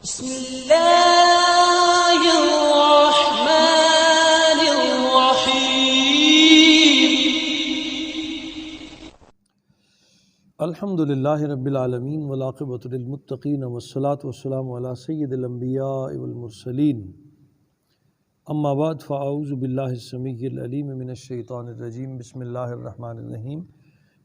بسم اللہ الرحمن الرحیم الحمد للہ رب العالمین والعاقبۃ للمتقین والصلاة والسلام علی سید الانبیاء والمرسلین اما بعد فاعوذ باللہ السمیع العلیم من الشیطان الرجیم بسم اللہ الرحمن الرحیم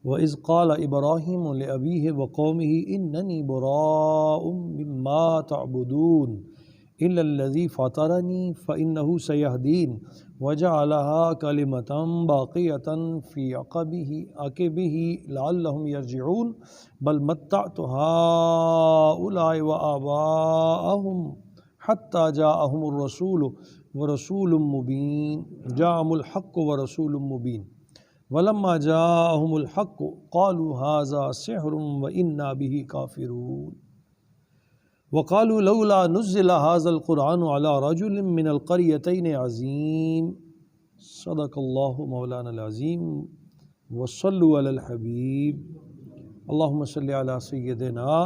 وَإِذْ قَالَ إِبْرَاهِيمُ لِأَبِيهِ وَقَوْمِهِ إِنَّنِي بُرَاءٌ مِّمَّا تَعْبُدُونَ إِلَّا الَّذِي فَطَرَنِي فَإِنَّهُ سَيَهْدِينِ وَجَعَلَهَا كَلِمَةً بَاقِيَةً فِي عَقِبِهِ لَعَلَّهُمْ يَرْجِعُونَ بَلْ مَتَّعْتُ هَٰؤُلَاءِ وَآبَاءَهُمْ حَتَّىٰ جَاءَهُمُ الرَّسُولُ وَرَسُولٌ مُّبِينٌ جَاءَهُمُ الْحَقُّ وَرَسُولٌ مُّبِينٌ وَلَمَّا جَاءَهُمُ الْحَقُّ قَالُوا هَٰذَا سِحْرٌ وَإِنَّا بِهِ كَافِرُونَ وَقَالُوا لَوْلَا نُزِّلَ هَٰذَا الْقُرْآنُ عَلَىٰ رَجُلٍ مِّنَ الْقَرْيَتَيْنِ عَظِيمٍ صدق اللہ مولانا العظیم وصلوا علی الحبیب اللہم صلی علی سیدنا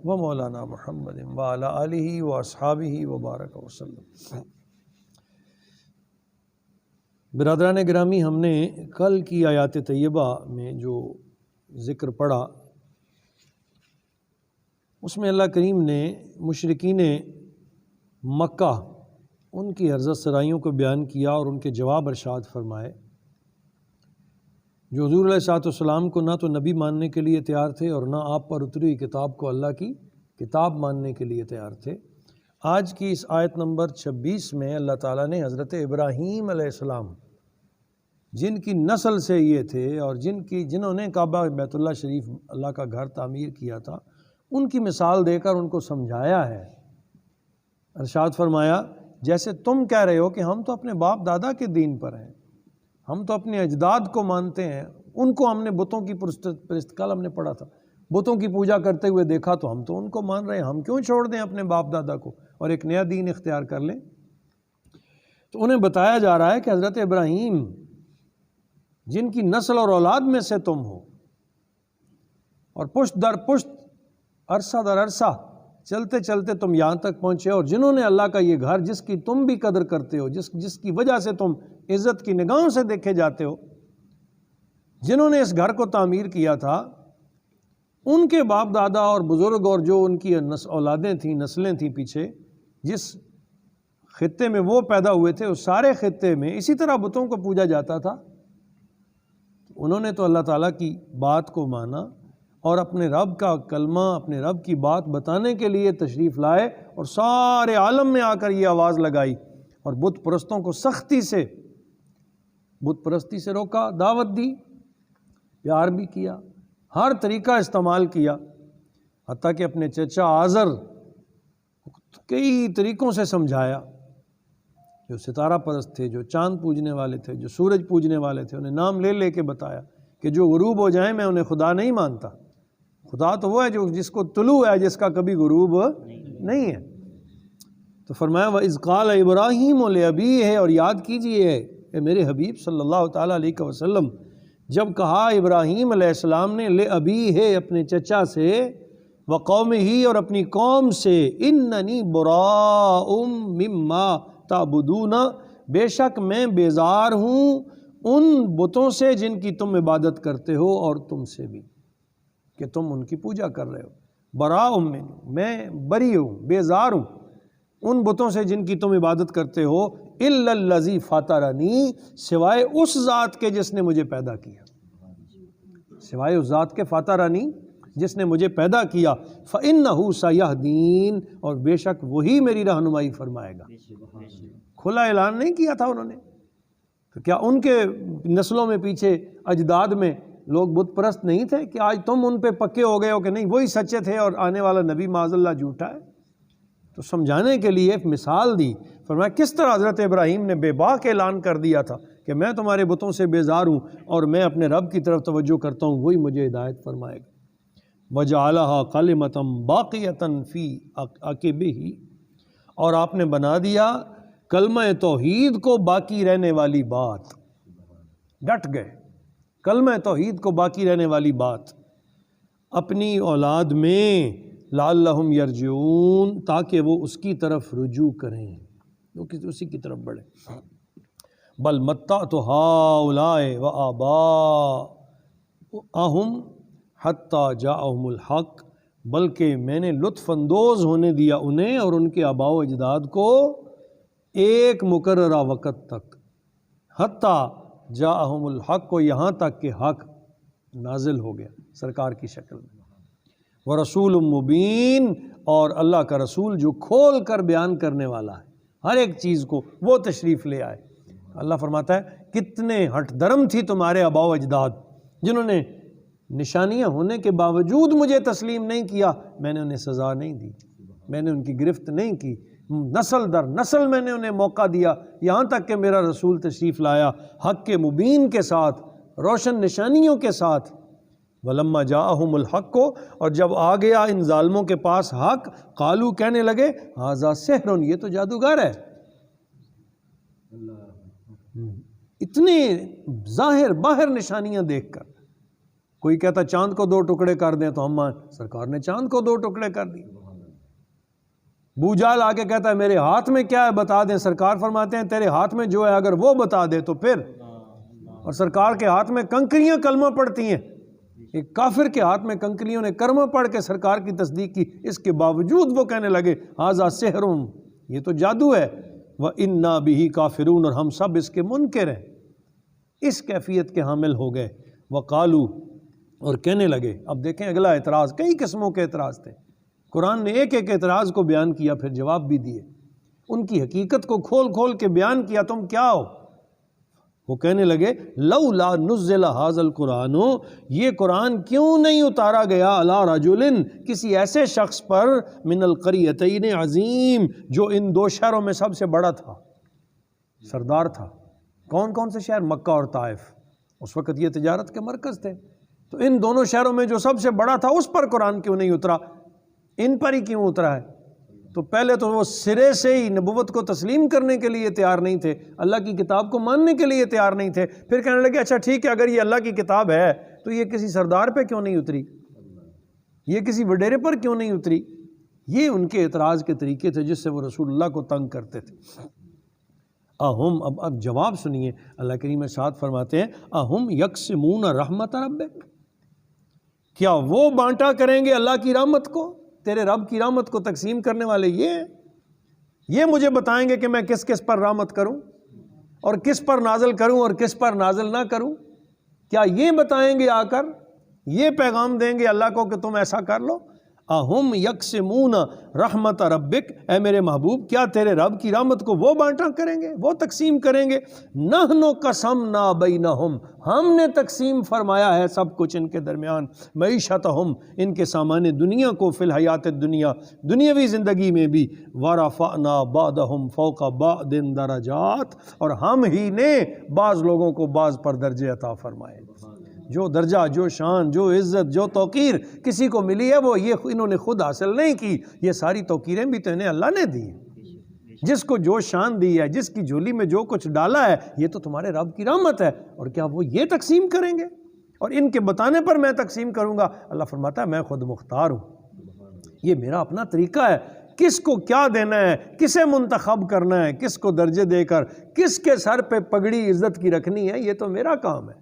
و مولانا محمد وعلی آلہ واصحابہ وبارک وسلم۔ برادران گرامی، ہم نے کل کی آیات طیبہ میں جو ذکر پڑھا اس میں اللہ کریم نے مشرکین مکہ ان کی عرض سرائیوں کو بیان کیا اور ان کے جواب ارشاد فرمائے، جو حضور علیہ السلام کو نہ تو نبی ماننے کے لیے تیار تھے اور نہ آپ پر اتری ہوئی کتاب کو اللہ کی کتاب ماننے کے لیے تیار تھے۔ آج کی اس آیت نمبر 26 میں اللہ تعالیٰ نے حضرت ابراہیم علیہ السلام، جن کی نسل سے یہ تھے اور جنہوں نے کعبہ بیت اللہ شریف اللہ کا گھر تعمیر کیا تھا، ان کی مثال دے کر ان کو سمجھایا ہے۔ ارشاد فرمایا، جیسے تم کہہ رہے ہو کہ ہم تو اپنے باپ دادا کے دین پر ہیں، ہم تو اپنے اجداد کو مانتے ہیں، ان کو ہم نے بتوں کی پرست، کل ہم نے پڑھا تھا، بتوں کی پوجا کرتے ہوئے دیکھا تو ہم تو ان کو مان رہے ہیں، ہم کیوں چھوڑ دیں اپنے باپ دادا کو اور ایک نیا دین اختیار کر لیں؟ تو انہیں بتایا جا رہا ہے کہ حضرت ابراہیم، جن کی نسل اور اولاد میں سے تم ہو، اور پشت در پشت عرصہ در عرصہ چلتے چلتے تم یہاں تک پہنچے، اور جنہوں نے اللہ کا یہ گھر جس کی تم بھی قدر کرتے ہو، جس کی وجہ سے تم عزت کی نگاہوں سے دیکھے جاتے ہو، جنہوں نے اس گھر کو تعمیر کیا تھا، ان کے باپ دادا اور بزرگ اور جو ان کی اولادیں تھیں، نسلیں تھیں پیچھے، جس خطے میں وہ پیدا ہوئے تھے، اس سارے خطے میں اسی طرح بتوں کو پوجا جاتا تھا۔ انہوں نے تو اللہ تعالیٰ کی بات کو مانا اور اپنے رب کا کلمہ، اپنے رب کی بات بتانے کے لیے تشریف لائے اور سارے عالم میں آ کر یہ آواز لگائی، اور بت پرستوں کو سختی سے بت پرستی سے روکا، دعوت دی، پیار بھی کیا، ہر طریقہ استعمال کیا، حتیٰ کہ اپنے چچا آزر کئی طریقوں سے سمجھایا، جو ستارہ پرست تھے، جو چاند پوجنے والے تھے، جو سورج پوجنے والے تھے، انہیں نام لے لے کے بتایا کہ جو غروب ہو جائیں میں انہیں خدا نہیں مانتا، خدا تو وہ ہے جس کو طلوع ہے، جس کا کبھی غروب نہیں ہے۔ تو فرمایا وَإِذْ قَالَ إِبْرَاهِيمُ لِأَبِيهِ، اور یاد کیجئے اے میرے حبیب صلی اللہ تعالیٰ علیہ وسلم، جب کہا ابراہیم علیہ السلام نے لِأَبِيهِ، اپنے چچا سے، وَقَوْمِهِ، اور اپنی قوم سے، إِنَّنِي بُرَاءٌ مِّمَّا تَعْبُدُونَ، بے شک میں بیزار ہوں ان بتوں سے جن کی تم عبادت کرتے ہو، اور تم سے بھی کہ تم ان کی پوجا کر رہے ہو۔ براء من، میں بری ہوں، بیزار ہوں ان بتوں سے جن کی تم عبادت کرتے ہو، الا الذی فطرنی، سوائے اس ذات کے جس نے مجھے پیدا کیا، سوائے اس ذات کے فطرنی جس نے مجھے پیدا کیا، فإنہ سیہدین، اور بے شک وہی میری رہنمائی فرمائے گا۔ کھلا اعلان نہیں کیا تھا انہوں نے؟ تو کیا ان کے نسلوں میں پیچھے اجداد میں لوگ بت پرست نہیں تھے کہ آج تم ان پہ پکے ہو گئے ہو کہ نہیں وہی سچے تھے اور آنے والا نبی معاذ اللہ جھوٹا ہے؟ تو سمجھانے کے لیے ایک مثال دی، فرمایا کس طرح حضرت ابراہیم نے بے باک اعلان کر دیا تھا کہ میں تمہارے بتوں سے بیزار ہوں اور میں اپنے رب کی طرف توجہ کرتا ہوں، وہی مجھے ہدایت فرمائے گا۔ وَجَعَلَهَا كَلِمَةً بَاقِيَةً فِي عَقِبِهِ، اور آپ نے بنا دیا کلمہ توحید کو باقی رہنے والی بات، ڈٹ گئے کلمہ توحید کو باقی رہنے والی بات، اپنی اولاد میں لعلہم یرجعون، تاکہ وہ اس کی طرف رجوع کریں، وہ اسی کی طرف بڑھیں۔ بل متعت ہؤلاء وآباءہم حتی جاءہم الحق، بلکہ میں نے لطف اندوز ہونے دیا انہیں اور ان کے آباء و اجداد کو ایک مقررہ وقت تک، حتی جاءہم الحق، کو یہاں تک کہ حق نازل ہو گیا سرکار کی شکل میں، ورسول مبین، اور اللہ کا رسول جو کھول کر بیان کرنے والا ہے ہر ایک چیز کو، وہ تشریف لے آئے۔ اللہ فرماتا ہے کتنے ہٹ درم تھی تمہارے آباء و اجداد جنہوں نے نشانیاں ہونے کے باوجود مجھے تسلیم نہیں کیا، میں نے انہیں سزا نہیں دی، میں نے ان کی گرفت نہیں کی، نسل در نسل میں نے انہیں موقع دیا، یہاں تک کہ میرا رسول تشریف لایا حق کے مبین کے ساتھ، روشن نشانیوں کے ساتھ۔ وَلَمَّا جَاءَهُمُ الْحَقُّ، اور جب آ گیا ان ظالموں کے پاس حق، قالو، کہنے لگے، ھذا سحر، یہ تو جادوگر ہے۔ اتنے ظاہر باہر نشانیاں دیکھ کر، کوئی کہتا چاند کو 2 ٹکڑے کر دیں تو ہم سرکار نے چاند کو 2 ٹکڑے کر دی۔ بوجال آ کے کہتا ہے میرے ہاتھ میں کیا ہے بتا دیں، سرکار فرماتے ہیں تیرے ہاتھ میں جو ہے اگر وہ بتا دے تو پھر، اور سرکار کے ہاتھ میں کنکریاں کلمہ پڑھتی ہیں، ایک کافر کے ہاتھ میں کنکریوں نے کلمہ پڑھ کے سرکار کی تصدیق کی، اس کے باوجود وہ کہنے لگے ھذا سحر، یہ تو جادو ہے، وَإِنَّا بِهِ کافرون، اور ہم سب اس کے منکر ہیں، اس کیفیت کے حامل ہو گئے۔ وقالو، اور کہنے لگے، اب دیکھیں اگلا اعتراض، کئی قسموں کے اعتراض تھے، قرآن نے ایک ایک اعتراض کو بیان کیا، پھر جواب بھی دیے، ان کی حقیقت کو کھول کھول کے بیان کیا، تم کیا ہو؟ وہ کہنے لگے لولا نزل ھذا القرآن، یہ قرآن کیوں نہیں اتارا گیا علی رجل، کسی ایسے شخص پر، من القریتین عظیم، جو ان 2 شہروں میں سب سے بڑا تھا، سردار تھا۔ کون کون سے شہر؟ مکہ اور طائف، اس وقت یہ تجارت کے مرکز تھے، تو ان دونوں شہروں میں جو سب سے بڑا تھا اس پر قرآن کیوں نہیں اترا، ان پر ہی کیوں اترا ہے؟ تو پہلے تو وہ سرے سے ہی نبوت کو تسلیم کرنے کے لیے تیار نہیں تھے، اللہ کی کتاب کو ماننے کے لیے تیار نہیں تھے، پھر کہنے لگے اچھا ٹھیک ہے اگر یہ اللہ کی کتاب ہے تو یہ کسی سردار پہ کیوں نہیں اتری، یہ کسی وڈیرے پر کیوں نہیں اتری؟ یہ ان کے اعتراض کے طریقے تھے جس سے وہ رسول اللہ کو تنگ کرتے تھے۔ اہم، اب جواب سنیے، اللہ کریم ارشاد فرماتے ہیں اہم یقسمون رحمت ربک، کیا وہ بانٹا کریں گے اللہ کی رحمت کو؟ تیرے رب کی رحمت کو تقسیم کرنے والے یہ مجھے بتائیں گے کہ میں کس کس پر رحمت کروں اور کس پر نازل کروں اور کس پر نازل نہ کروں؟ کیا یہ بتائیں گے آ کر، یہ پیغام دیں گے اللہ کو کہ تم ایسا کر لو؟ اہم یقسمون رحمت ربک، اے میرے محبوب کیا تیرے رب کی رحمت کو وہ بانٹا کریں گے، وہ تقسیم کریں گے؟ نحن قسمنا بینہم، ہم نے تقسیم فرمایا ہے سب کچھ ان کے درمیان، معیشتہم، ان کے سامان دنیا کو، فی الحیات الدنیا، دنیاوی زندگی میں بھی، ورفعنا بعضہم فوق بعض درجات، اور ہم ہی نے بعض لوگوں کو بعض پر درجے عطا فرمائے، جو درجہ، جو شان، جو عزت، جو توقیر کسی کو ملی ہے وہ یہ انہوں نے خود حاصل نہیں کی، یہ ساری توقیریں بھی تو انہیں اللہ نے دی ہیں، جس کو جو شان دی ہے، جس کی جھولی میں جو کچھ ڈالا ہے، یہ تو تمہارے رب کی رحمت ہے، اور کیا وہ یہ تقسیم کریں گے اور ان کے بتانے پر میں تقسیم کروں گا؟ اللہ فرماتا ہے میں خود مختار ہوں، یہ میرا اپنا طریقہ ہے، کس کو کیا دینا ہے، کسے منتخب کرنا ہے، کس کو درجے دے کر کس کے سر پہ پگڑی عزت کی رکھنی ہے، یہ تو میرا کام ہے،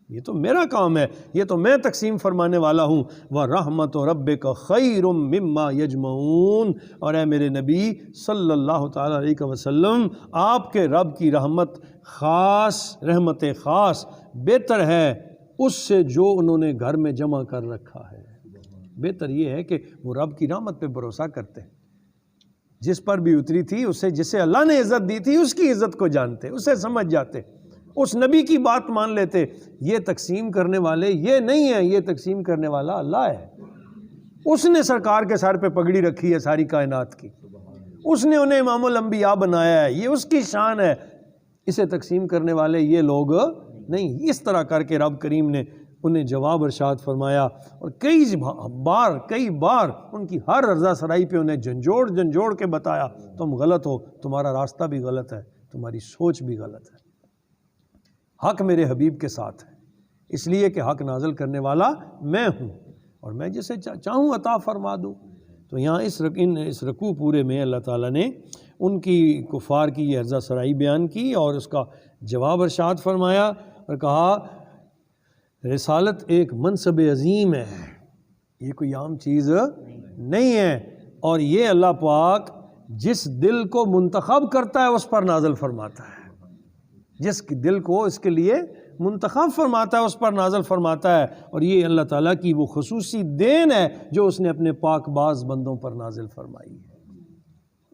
یہ تو میرا کام ہے، یہ تو میں تقسیم فرمانے والا ہوں۔ وَرَحْمَتُ رَبِّكَ خَيْرٌ مِّمَّا يَجْمَعُونَ، اور اے میرے نبی صلی اللہ تعالیٰ علیہ وسلم، آپ کے رب کی رحمت خاص، رحمت خاص بہتر ہے اس سے جو انہوں نے گھر میں جمع کر رکھا ہے۔ بہتر یہ ہے کہ وہ رب کی رحمت پہ بھروسہ کرتے ہیں، جس پر بھی اتری تھی اسے، جسے اللہ نے عزت دی تھی اس کی عزت کو جانتے، اسے سمجھ جاتے، اس نبی کی بات مان لیتے۔ یہ تقسیم کرنے والے یہ نہیں ہیں، یہ تقسیم کرنے والا اللہ ہے، اس نے سرکار کے سر پہ پگڑی رکھی ہے ساری کائنات کی، اس نے انہیں امام الانبیاء بنایا ہے، یہ اس کی شان ہے، اسے تقسیم کرنے والے یہ لوگ نہیں۔ اس طرح کر کے رب کریم نے انہیں جواب ارشاد فرمایا، اور کئی بار ان کی ہر رضا سرائی پہ انہیں جھنجھوڑ کے بتایا تم غلط ہو، تمہارا راستہ بھی غلط ہے، تمہاری سوچ بھی غلط ہے، حق میرے حبیب کے ساتھ ہے، اس لیے کہ حق نازل کرنے والا میں ہوں، اور میں جسے چاہوں عطا فرما دوں، تو یہاں اس رکوع پورے میں اللہ تعالیٰ نے ان کی کفار کی یہ عرضہ سرائی بیان کی اور اس کا جواب ارشاد فرمایا اور کہا رسالت ایک منصب عظیم ہے، یہ کوئی عام چیز نہیں ہے، اور یہ اللہ پاک جس دل کو منتخب کرتا ہے اس پر نازل فرماتا ہے، جس دل کو اس کے لیے منتخب فرماتا ہے اس پر نازل فرماتا ہے، اور یہ اللہ تعالیٰ کی وہ خصوصی دین ہے جو اس نے اپنے پاک باز بندوں پر نازل فرمائی ہے،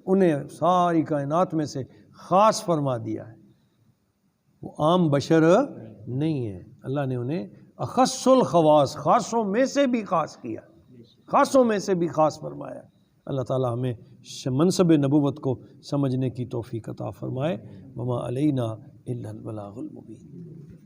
انہیں ساری کائنات میں سے خاص فرما دیا ہے، وہ عام بشر نہیں ہے، اللہ نے انہیں اخص الخواص، خاصوں میں سے بھی خاص کیا، خاصوں میں سے بھی خاص فرمایا۔ اللہ تعالیٰ ہمیں منصب نبوت کو سمجھنے کی توفیق عطا فرمائے۔ وما علینا الا البلاغ المبین۔